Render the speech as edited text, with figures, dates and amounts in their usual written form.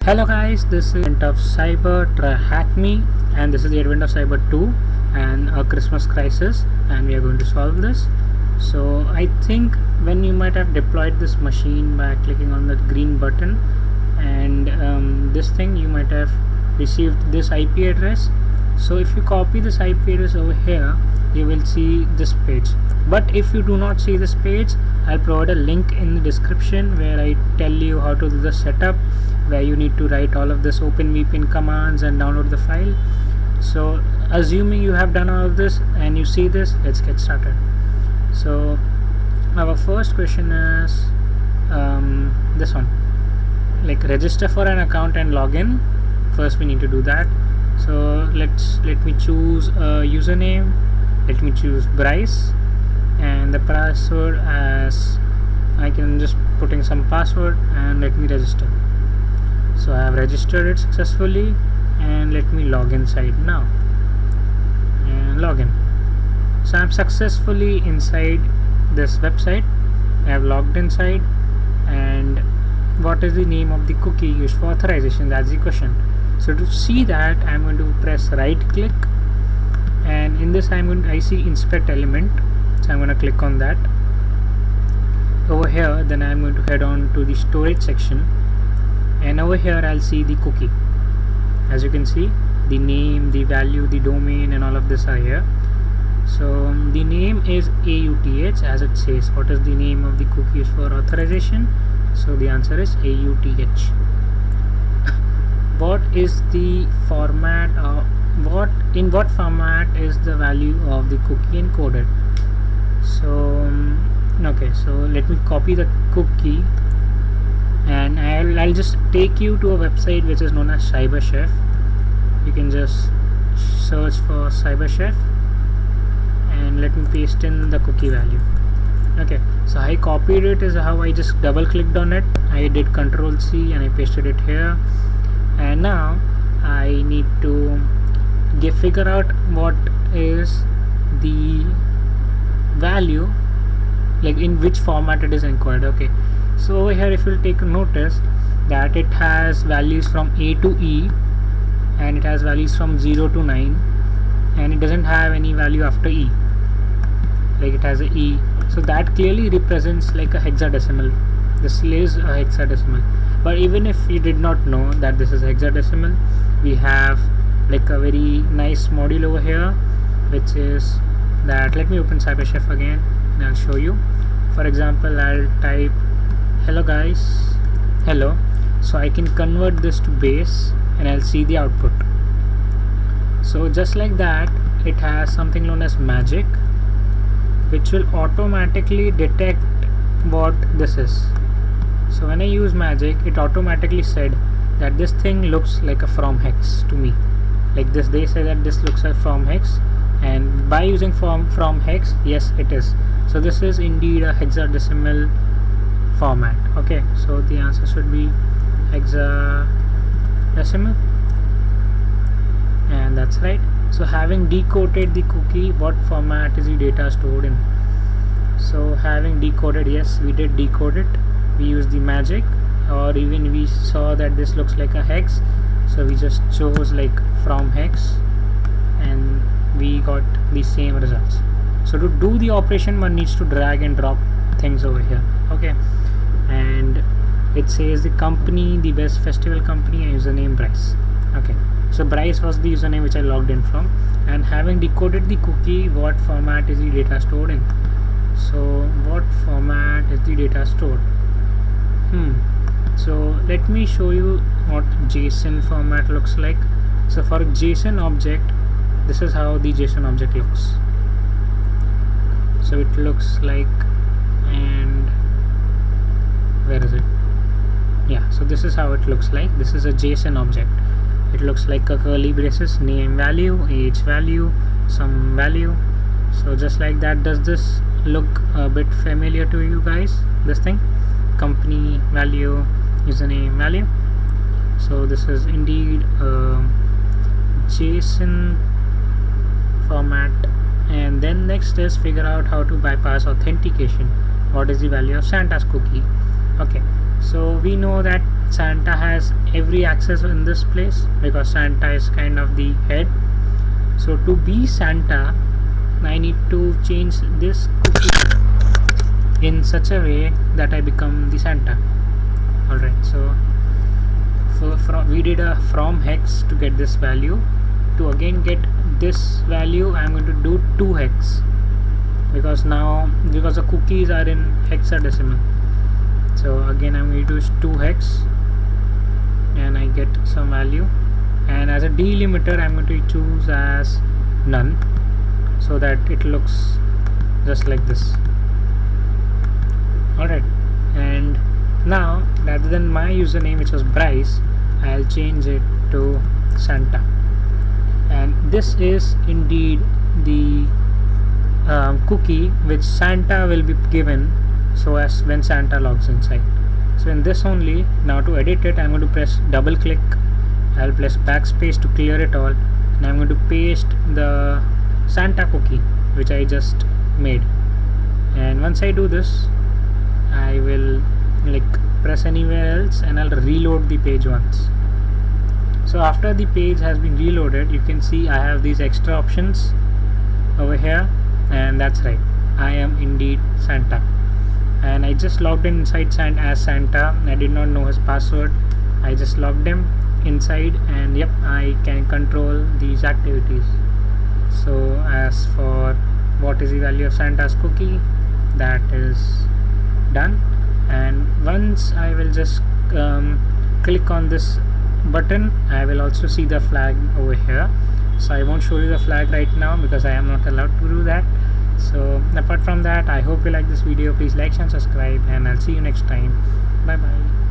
Hello guys, this is Advent of Cyber, try hack me, and this is the Advent of Cyber 2 and a Christmas crisis, and we are going to solve this. So I think when you might have deployed this machine by clicking on the green button, and this thing you might have received this IP address. So if you copy this IP address over here, you will see this page. But if you do not see this page, I'll provide a link in the description where I tell you how to do the setup, where you need to write all of this OpenVPN commands and download the file. So assuming you have done all of this and you see this, let's get started. So our first question is this one, like register for an account and login. First we need to do that. So let me choose a username. Let me choose Bryce, and the password as I can just put in some password, and let me register. So I have registered it successfully, and let me log inside now and login. So I'm successfully inside this website. I have logged inside, and what is the name of the cookie used for authorization? That's the question. So to see that, I'm going to press right click, and in this I see inspect element, so I'm going to click on that. Over here then I'm going to head on to the storage section, and over here I'll see the cookie. As you can see, the name, the value, the domain, and all of this are here. So the name is AUTH, as it says. What is the name of the cookies for authorization? So the answer is AUTH. What is the format of in what format is the value of the cookie encoded? So okay, so let me copy the cookie, and I'll just take you to a website which is known as CyberChef. You can just search for CyberChef, and let me paste in the cookie value. Okay, so I copied it, is how I just double clicked on it. I did Control C and I pasted it here, and now I need to figure out what is the value, like in which format it is encoded. Okay, so over here if you'll take notice that it has values from A to E, and it has values from 0 to 9, and it doesn't have any value after E, like it has a E. So that clearly represents like a hexadecimal. This is a hexadecimal. But even if you did not know that this is hexadecimal, we have like a very nice module over here, which is that, let me open CyberChef again and I'll show you. For example, I'll type hello guys, hello. So I can convert this to base and I'll see the output. So just like that, it has something known as magic, which will automatically detect what this is. So when I use magic, it automatically said that this thing looks like a from hex to me. Like this, they say that this looks like from hex, and by using from hex, yes it is. So this is indeed a hexadecimal format. Okay, so the answer should be hexadecimal, and that's right. So having decoded the cookie, what format is the data stored in? So having decoded, yes, we did decode it. We used the magic, or even we saw that this looks like a hex, so we just chose like from hex, and we got the same results. So to do the operation, one needs to drag and drop things over here. Okay, and it says the company, the best festival company, and username Bryce. Okay, so Bryce was the username which I logged in from, and having decoded the cookie, what format is the data stored in? So what format is the data stored? So let me show you what JSON format looks like. So for a JSON object, this is how the JSON object looks. So it looks like, and where is it? Yeah, so this is how it looks like. This is a JSON object. It looks like a curly braces, name value, age value, some value. So just like that. Does this look a bit familiar to you guys? This thing, company value, username value. So this is indeed a JSON format. And then next is figure out how to bypass authentication. What is the value of Santa's cookie? Okay, so we know that Santa has every access in this place because Santa is kind of the head. So to be Santa, I need to change this cookie in such a way that I become the Santa. Alright, so we did a from hex to get this value. To again get this value, I'm going to do 2 hex because the cookies are in hexadecimal. So again I'm going to use 2 hex and I get some value, and as a delimiter I'm going to choose as none so that it looks just like this. Alright, and now rather than my username, which was Bryce, I'll change it to Santa, and this is indeed the cookie which Santa will be given so as when Santa logs inside. So in this only, now to edit it, I'm going to press double click, I'll press backspace to clear it all, and I'm going to paste the Santa cookie which I just made. And once I do this, I will press anywhere else and I'll reload the page once. So after the page has been reloaded, you can see I have these extra options over here, and that's right, I am indeed Santa. And I just logged in inside as Santa. I did not know his password. I just logged him inside, and yep, I can control these activities. So as for what is the value of Santa's cookie, that is done. And once I will just click on this button, I will also see the flag over here. So I won't show you the flag right now because I am not allowed to do that. So apart from that, I hope you like this video. Please like and subscribe, and I'll see you next time. Bye bye.